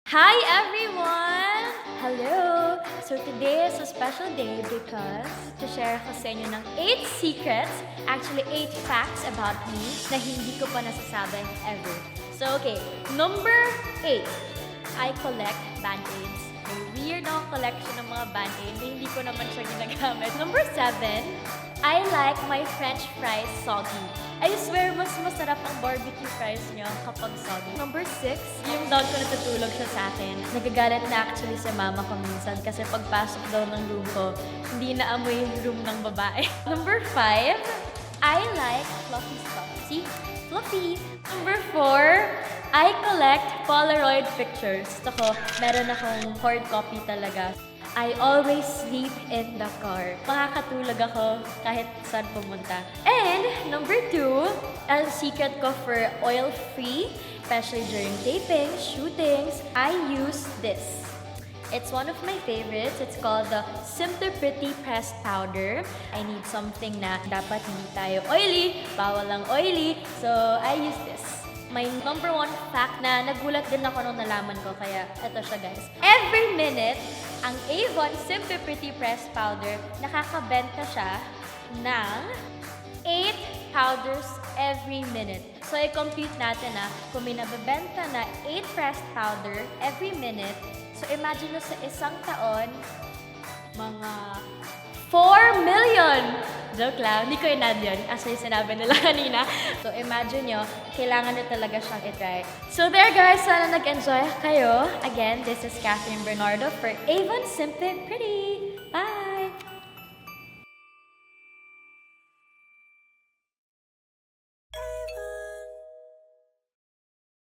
Hi everyone! Hello! So today is a special day because to share ko sa inyo ng 8 secrets, actually 8 facts about me na hindi ko pa nasasabi ever. So okay, number 8, I collect band-aids. May weird na collection ng mga band-aid na hindi ko naman siya ginagamit. Number 7, I like my french fries soggy. I swear, mas masarap ang barbecue fries niyo kapag soggy. Number 6, yung dog ko natutulog siya sa akin. Nagagalit na actually si mama ko minsan kasi pagpasok daw ng room ko, hindi na amoy yung room ng babae. Number 5, I like fluffy stuff. See? Fluffy. Number 4, I collect Polaroid pictures. Gusto ko, meron akong hard copy talaga. I always sleep in the car. Makakatulog ako kahit saan pumunta. And number 2, ang secret ko for oil-free, especially during tapings, shootings, I use this. It's one of my favorites. It's called the Simply Pretty Pressed Powder. I need something na dapat hindi tayo oily, bawal lang oily. So, I use this. My number 1 fact na nagulat din ako nung nalaman ko, kaya eto siya guys. Every minute, ang Avon Simply Pretty Pressed Powder, nakakabenta siya ng 8 powders every minute. So, i-compute natin na kung may nabibenta na 8 pressed powder every minute, so imagine nyo sa isang taon, mga 4 million! Joke lang, hindi ko inad yun. Actually, sinabi nila kanina. So, imagine nyo, kailangan nyo talaga siyang itry. So, there guys, sana nag-enjoy kayo. Again, this is Catherine Bernardo for Avon Simply Pretty.